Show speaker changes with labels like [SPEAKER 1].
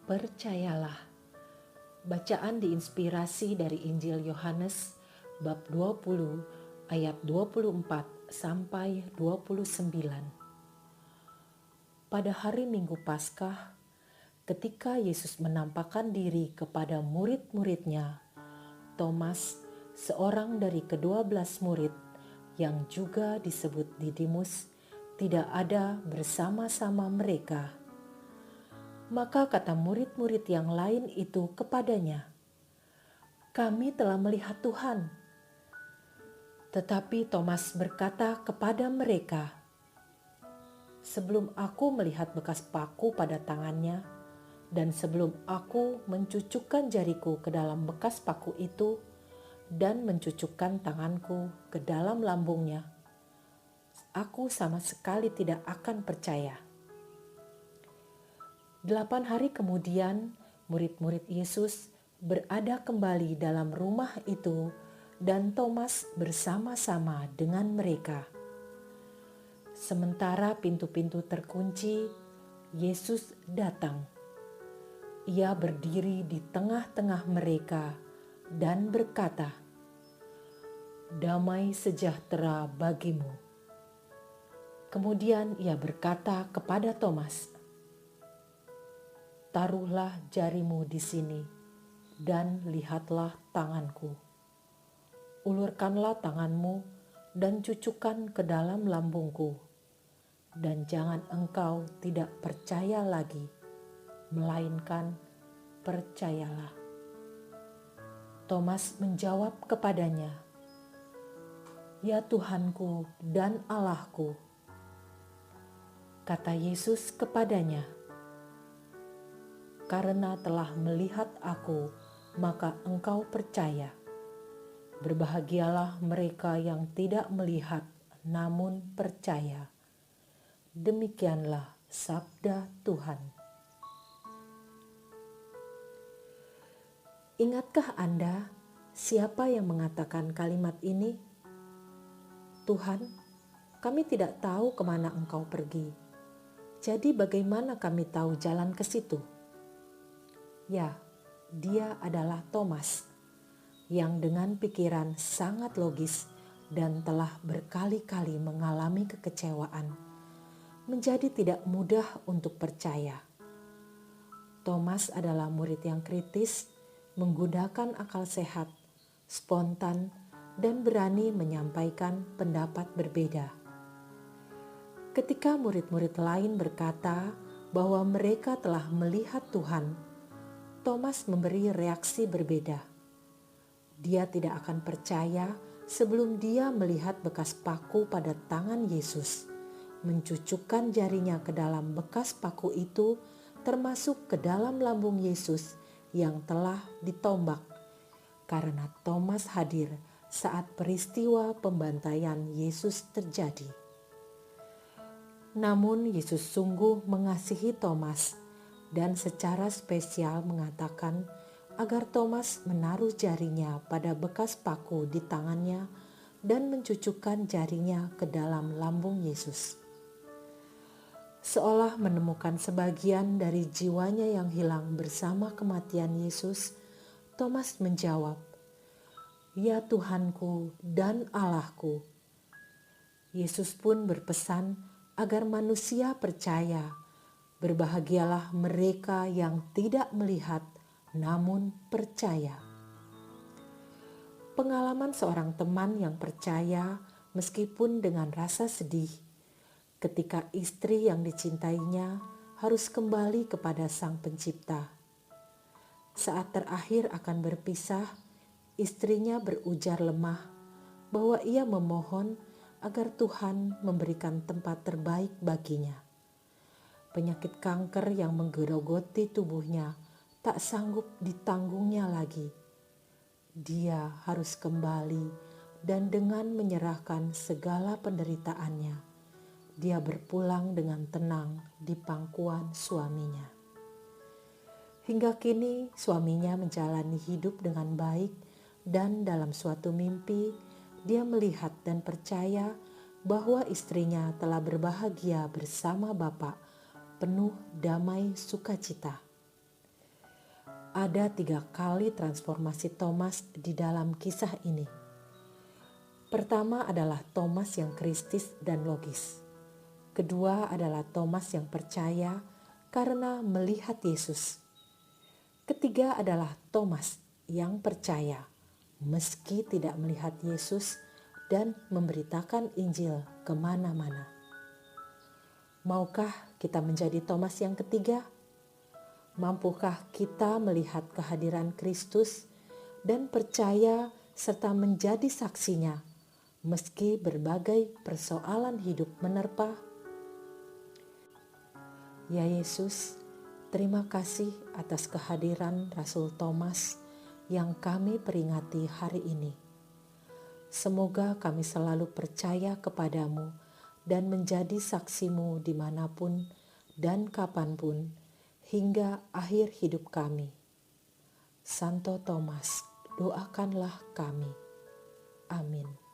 [SPEAKER 1] Percayalah. Bacaan diinspirasi dari Injil Yohanes bab 20 ayat 24 sampai 29. Pada hari Minggu Paskah, ketika Yesus menampakkan diri kepada murid-muridnya, Thomas, seorang dari ke-12 murid yang juga disebut Didimus, tidak ada bersama-sama mereka. Maka kata murid-murid yang lain itu kepadanya, "Kami telah melihat Tuhan." Tetapi Thomas berkata kepada mereka, "Sebelum aku melihat bekas paku pada tangannya, dan sebelum aku mencucukkan jariku ke dalam bekas paku itu, dan mencucukkan tanganku ke dalam lambungnya, aku sama sekali tidak akan percaya." 8 hari kemudian, murid-murid Yesus berada kembali dalam rumah itu dan Thomas bersama-sama dengan mereka. Sementara pintu-pintu terkunci, Yesus datang. Ia berdiri di tengah-tengah mereka dan berkata, "Damai sejahtera bagimu." Kemudian ia berkata kepada Thomas, "Taruhlah jarimu di sini dan lihatlah tanganku. Ulurkanlah tanganmu dan cucukkan ke dalam lambungku. Dan jangan engkau tidak percaya lagi, melainkan percayalah." Thomas menjawab kepadanya, "Ya Tuhanku dan Allahku." Kata Yesus kepadanya, "Karena telah melihat aku, maka engkau percaya. Berbahagialah mereka yang tidak melihat namun percaya." Demikianlah sabda Tuhan. Ingatkah Anda siapa yang mengatakan kalimat ini? "Tuhan, kami tidak tahu kemana engkau pergi. Jadi bagaimana kami tahu jalan ke situ?" Ya, dia adalah Thomas yang dengan pikiran sangat logis dan telah berkali-kali mengalami kekecewaan, menjadi tidak mudah untuk percaya. Thomas adalah murid yang kritis, menggunakan akal sehat, spontan, dan berani menyampaikan pendapat berbeda. Ketika murid-murid lain berkata bahwa mereka telah melihat Tuhan, Thomas memberi reaksi berbeda. Dia tidak akan percaya sebelum dia melihat bekas paku pada tangan Yesus, mencucukkan jarinya ke dalam bekas paku itu, termasuk ke dalam lambung Yesus yang telah ditombak, karena Thomas hadir saat peristiwa pembantaian Yesus terjadi. Namun Yesus sungguh mengasihi Thomas dan secara spesial mengatakan agar Thomas menaruh jarinya pada bekas paku di tangannya dan mencucukkan jarinya ke dalam lambung Yesus. Seolah menemukan sebagian dari jiwanya yang hilang bersama kematian Yesus, Thomas menjawab, "Ya Tuhanku dan Allahku." Yesus pun berpesan agar manusia percaya. Berbahagialah mereka yang tidak melihat namun percaya. Pengalaman seorang teman yang percaya meskipun dengan rasa sedih ketika istri yang dicintainya harus kembali kepada Sang Pencipta. Saat terakhir akan berpisah, istrinya berujar lemah bahwa ia memohon agar Tuhan memberikan tempat terbaik baginya. Penyakit kanker yang menggerogoti tubuhnya tak sanggup ditanggungnya lagi. Dia harus kembali dan dengan menyerahkan segala penderitaannya, dia berpulang dengan tenang di pangkuan suaminya. Hingga kini suaminya menjalani hidup dengan baik dan dalam suatu mimpi dia melihat dan percaya bahwa istrinya telah berbahagia bersama Bapa, penuh damai sukacita. Ada 3 kali transformasi Thomas di dalam kisah ini. Pertama adalah Thomas yang kristis dan logis. Kedua adalah Thomas yang percaya karena melihat Yesus. Ketiga adalah Thomas yang percaya meski tidak melihat Yesus dan memberitakan Injil kemana-mana. Maukah kita menjadi Thomas yang ketiga? Mampukah kita melihat kehadiran Kristus dan percaya serta menjadi saksinya meski berbagai persoalan hidup menerpa? Ya Yesus, terima kasih atas kehadiran Rasul Thomas yang kami peringati hari ini. Semoga kami selalu percaya kepadamu dan menjadi saksimu dimanapun dan kapanpun hingga akhir hidup kami. Santo Thomas, doakanlah kami. Amin.